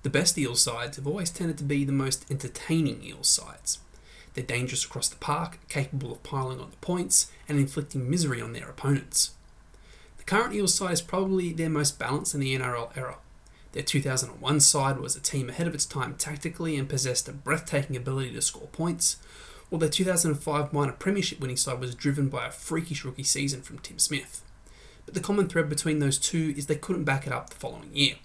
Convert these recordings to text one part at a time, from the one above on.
The best Eels sides have always tended to be the most entertaining Eels sides. They're dangerous across the park, capable of piling on the points, and inflicting misery on their opponents. The current Eels side is probably their most balanced in the NRL era. Their 2001 side was a team ahead of its time tactically and possessed a breathtaking ability to score points, while their 2005 minor premiership winning side was driven by a freakish rookie season from Tim Smith. But the common thread between those two is they couldn't back it up the following year.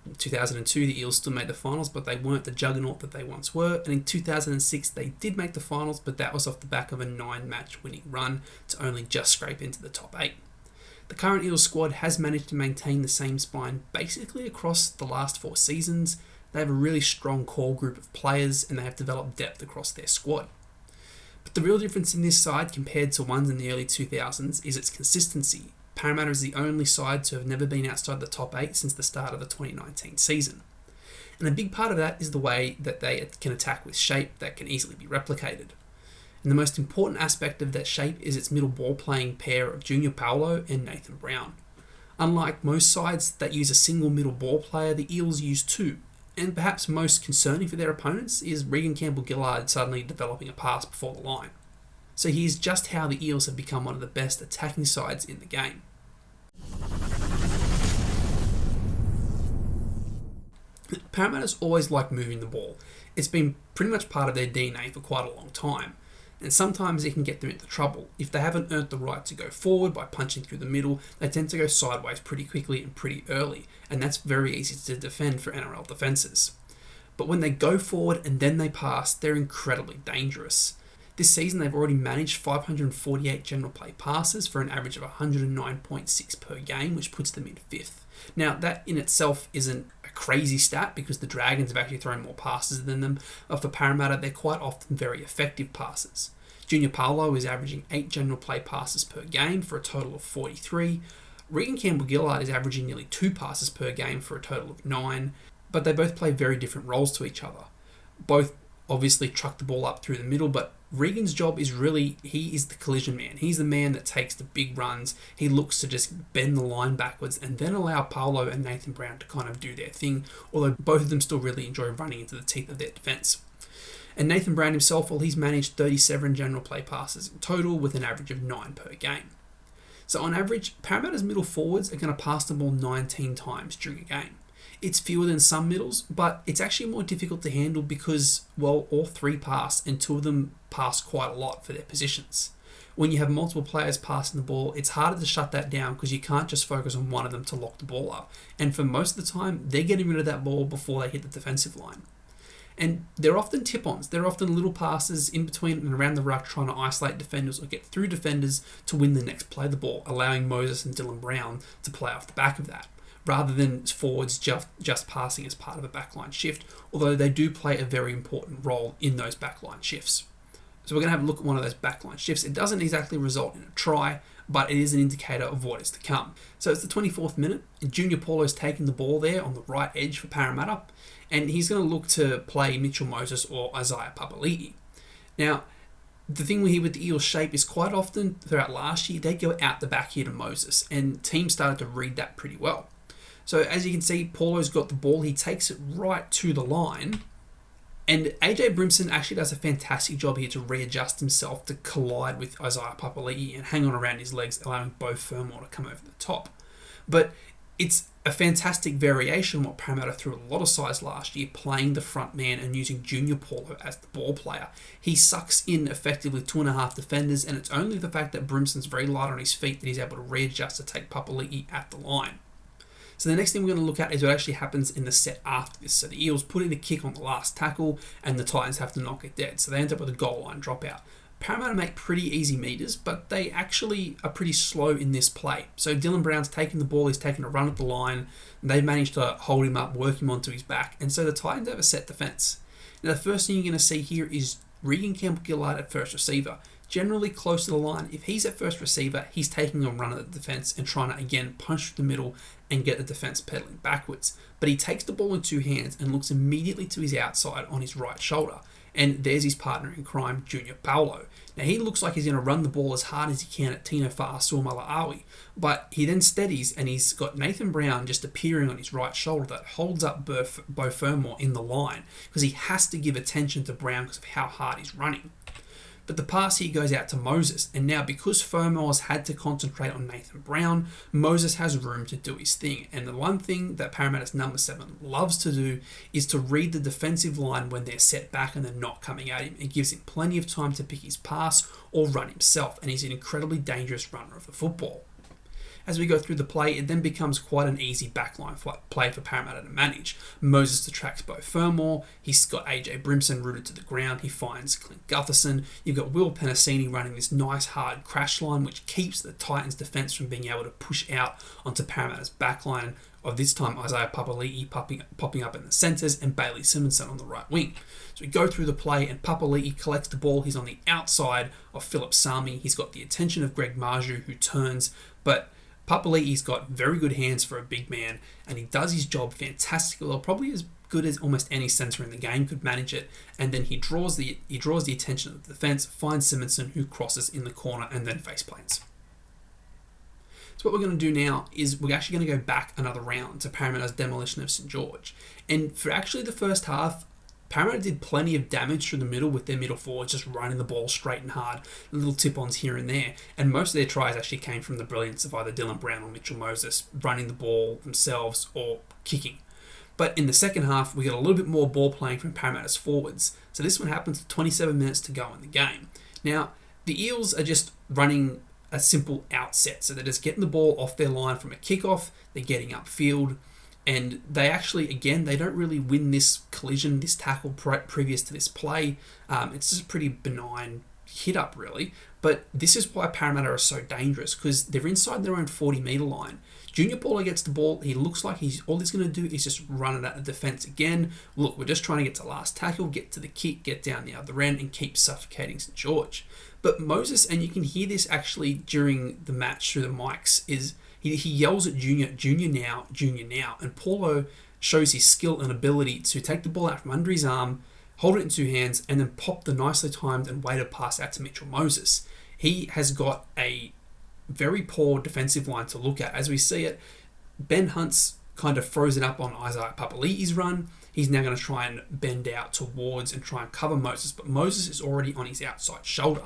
In 2002, the Eels still made the finals, but they weren't the juggernaut that they once were, and in 2006 they did make the finals, but that was off the back of a 9-match winning run to only just scrape into the top 8. The current Eels squad has managed to maintain the same spine basically across the last 4 seasons. They have a really strong core group of players and they have developed depth across their squad. But the real difference in this side compared to ones in the early 2000s is its consistency. Parramatta is the only side to have never been outside the top 8 since the start of the 2019 season. And a big part of that is the way that they can attack with shape that can easily be replicated. And the most important aspect of that shape is its middle ball playing pair of Junior Paulo and Nathan Brown. Unlike most sides that use a single middle ball player, the Eels use 2. And perhaps most concerning for their opponents is Regan Campbell-Gillard suddenly developing a pass before the line. So here's just how the Eels have become one of the best attacking sides in the game. Parramatta's always liked moving the ball. It's been pretty much part of their DNA for quite a long time. And sometimes it can get them into trouble. If they haven't earned the right to go forward by punching through the middle, they tend to go sideways pretty quickly and pretty early, and that's very easy to defend for NRL defences. But when they go forward and then they pass, they're incredibly dangerous. This season they've already managed 548 general play passes for an average of 109.6 per game, which puts them in 5th. Now that in itself isn't a crazy stat because the Dragons have actually thrown more passes than them, but for Parramatta they're quite often very effective passes. Junior Paulo is averaging 8 general play passes per game for a total of 43. Regan Campbell-Gillard is averaging nearly 2 passes per game for a total of 9, but they both play very different roles to each other. Both obviously truck the ball up through the middle, but Regan's job is really, he is the collision man. He's the man that takes the big runs. He looks to just bend the line backwards and then allow Paulo and Nathan Brown to kind of do their thing, although both of them still really enjoy running into the teeth of their defence. And Nathan Brown himself, well, he's managed 37 general play passes in total with an average of 9 per game. So on average, Parramatta's middle forwards are going to pass the ball 19 times during a game. It's fewer than some middles, but it's actually more difficult to handle because, well, all 3 pass and 2 of them pass quite a lot for their positions. When you have multiple players passing the ball, it's harder to shut that down because you can't just focus on one of them to lock the ball up. And for most of the time, they're getting rid of that ball before they hit the defensive line. And they're often tip-ons. They're often little passes in between and around the ruck trying to isolate defenders or get through defenders to win the next play of the ball, allowing Moses and Dylan Brown to play off the back of that, rather than forwards just passing as part of a backline shift, although they do play a very important role in those backline shifts. So we're going to have a look at one of those backline shifts. It doesn't exactly result in a try, but it is an indicator of what is to come. So it's the 24th minute, and Junior Paulo's taking the ball there on the right edge for Parramatta, and he's going to look to play Mitchell Moses or Isaiah Papali'i. Now, the thing we hear with the Eels shape is quite often throughout last year, they go out the back here to Moses, and teams started to read that pretty well. So as you can see, Paulo's got the ball, he takes it right to the line, and AJ Brimson actually does a fantastic job here to readjust himself to collide with Isaiah Papali'i and hang on around his legs, allowing both Fermor to come over the top. But it's a fantastic variation on what Parramatta threw a lot of size last year, playing the front man and using Junior Paulo as the ball player. He sucks in effectively 2.5 defenders, and it's only the fact that Brimson's very light on his feet that he's able to readjust to take Papali'i at the line. So the next thing we're going to look at is what actually happens in the set after this. So the Eels put in a kick on the last tackle and the Titans have to knock it dead. So they end up with a goal line dropout. Parramatta make pretty easy meters, but they actually are pretty slow in this play. So Dylan Brown's taking the ball, he's taking a run at the line, and they've managed to hold him up, work him onto his back, and so the Titans have a set defence. Now the first thing you're going to see here is Regan Campbell-Gillard at first receiver. Generally close to the line, if he's at first receiver, he's taking a run at the defence and trying to, again, punch through the middle and get the defence pedaling backwards. But he takes the ball in 2 hands and looks immediately to his outside on his right shoulder. And there's his partner in crime, Junior Paulo. Now, he looks like he's going to run the ball as hard as he can at Tino Fa'asuamaleaui, but he then steadies, and he's got Nathan Brown just appearing on his right shoulder that holds up Beau Fermor in the line, because he has to give attention to Brown because of how hard he's running. But the pass here goes out to Moses, and now because Fermor's had to concentrate on Nathan Brown, Moses has room to do his thing. And the one thing that Parramatta's number 7 loves to do is to read the defensive line when they're set back and they're not coming at him. It gives him plenty of time to pick his pass or run himself, and he's an incredibly dangerous runner of the football. As we go through the play, it then becomes quite an easy backline play for Parramatta to manage. Moses attracts Beau Fermor, he's got AJ Brimson rooted to the ground, he finds Clint Gutherson, you've got Will Penasini running this nice hard crash line which keeps the Titans defence from being able to push out onto Parramatta's backline, of this time Isaiah Papali'i popping up in the centres and Bailey Simonson on the right wing. So we go through the play and Papali'i collects the ball, he's on the outside of Philip Sami, he's got the attention of Greg Marju who turns, but Papali'i's got very good hands for a big man, and he does his job fantastically, well, probably as good as almost any centre in the game could manage it, and then he draws the attention of the defence, finds Simonson who crosses in the corner and then face plants. So what we're going to do now is we're actually going to go back another round to Parramatta's demolition of St George, and for actually the first half, Parramatta did plenty of damage through the middle with their middle forwards just running the ball straight and hard, little tip-ons here and there, and most of their tries actually came from the brilliance of either Dylan Brown or Mitchell Moses running the ball themselves or kicking. But in the second half, we got a little bit more ball playing from Parramatta's forwards, so this one happens with 27 minutes to go in the game. Now, the Eels are just running a simple outset, so they're just getting the ball off their line from a kickoff, they're getting upfield, and they actually, again, they don't really win this collision, this tackle previous to this play. It's just a pretty benign hit up, really. But this is why Parramatta are so dangerous, because they're inside their own 40-metre line. Junior Paulo gets the ball. He looks like all he's going to do is just run it at the defence again. Look, we're just trying to get to last tackle, get to the kick, get down the other end, and keep suffocating St George. But Moses, and you can hear this actually during the match through the mics, is he yells at Junior now, and Paulo shows his skill and ability to take the ball out from under his arm, hold it in two hands, and then pop the nicely timed and weighted pass out to Mitchell Moses. He has got a very poor defensive line to look at. As we see it, Ben Hunt's kind of frozen up on Isaiah Papali'i's run. He's now going to try and bend out towards and try and cover Moses, but Moses is already on his outside shoulder.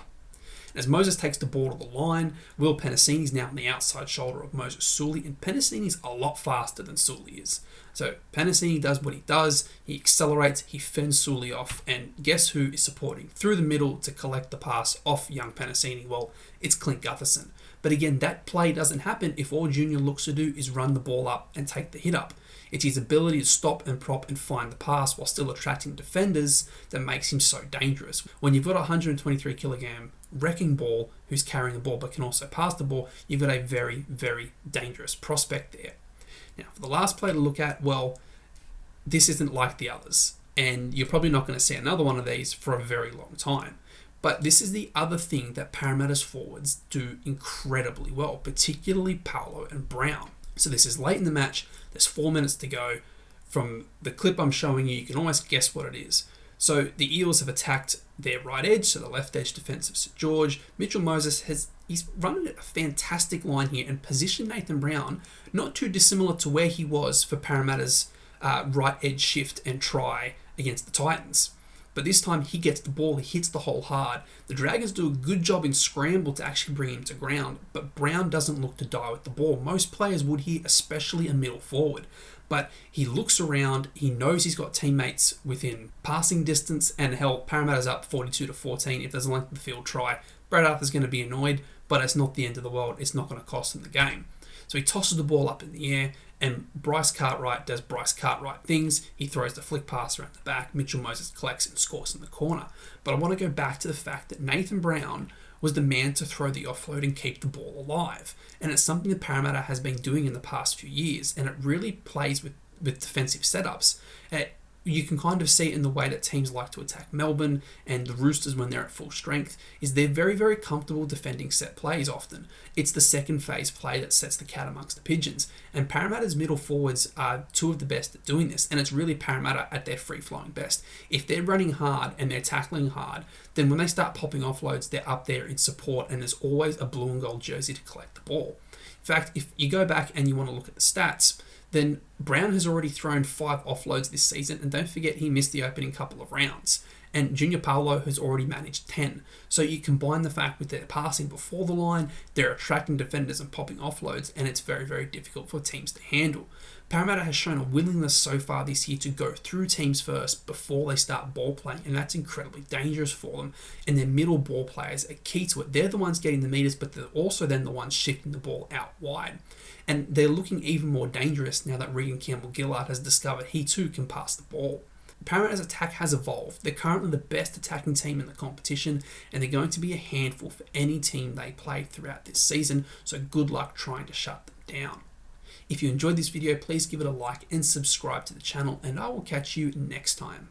As Moses takes the ball to the line, Will Penasini's now on the outside shoulder of Moses Suli, and Penasini's a lot faster than Suli is. So Penasini does what he does, he accelerates, he fends Suli off, and guess who is supporting through the middle to collect the pass off young Penasini? Well, it's Clint Gutherson. But again, that play doesn't happen if all Junior looks to do is run the ball up and take the hit up. It's his ability to stop and prop and find the pass while still attracting defenders that makes him so dangerous. When you've got a 123 kilogram wrecking ball who's carrying the ball but can also pass the ball, you've got a very, very dangerous prospect there. Now, for the last play to look at, well, this isn't like the others, and you're probably not going to see another one of these for a very long time. But this is the other thing that Parramatta's forwards do incredibly well, particularly Paulo and Brown. So this is late in the match, there's 4 minutes to go. From the clip I'm showing you, you can almost guess what it is. So the Eels have attacked their right edge, so the left edge defence of St George. Mitchell Moses he's running a fantastic line here and positioned Nathan Brown not too dissimilar to where he was for Parramatta's right edge shift and try against the Titans. But this time he gets the ball, he hits the hole hard. The Dragons do a good job in scramble to actually bring him to ground, but Brown doesn't look to die with the ball. Most players would here, especially a middle forward. But he looks around, he knows he's got teammates within passing distance, and hell, Parramatta's up 42-14. If there's a length of the field try, Brad Arthur's going to be annoyed, but it's not the end of the world. It's not going to cost him the game. So he tosses the ball up in the air, and Bryce Cartwright does Bryce Cartwright things. He throws the flick pass around the back. Mitchell Moses collects and scores in the corner. But I want to go back to the fact that Nathan Brown was the man to throw the offload and keep the ball alive. And it's something that Parramatta has been doing in the past few years, and it really plays with defensive setups. you can kind of see it in the way that teams like to attack Melbourne and the Roosters when they're at full strength, is they're very, very comfortable defending set plays often. It's the second phase play that sets the cat amongst the pigeons. And Parramatta's middle forwards are two of the best at doing this, and it's really Parramatta at their free-flowing best. If they're running hard and they're tackling hard, then when they start popping offloads, they're up there in support, and there's always a blue and gold jersey to collect the ball. In fact, if you go back and you want to look at the stats, then Brown has already thrown 5 offloads this season, and don't forget he missed the opening couple of rounds. And Junior Paulo has already managed 10. So you combine the fact with their passing before the line, they're attracting defenders and popping offloads, and it's very, very difficult for teams to handle. Parramatta has shown a willingness so far this year to go through teams first before they start ball playing, and that's incredibly dangerous for them. And their middle ball players are key to it. They're the ones getting the meters, but they're also then the ones shifting the ball out wide. And they're looking even more dangerous now that Regan Campbell-Gillard has discovered he too can pass the ball. Parramatta's attack has evolved. They're currently the best attacking team in the competition, and they're going to be a handful for any team they play throughout this season, so good luck trying to shut them down. If you enjoyed this video, please give it a like and subscribe to the channel, and I will catch you next time.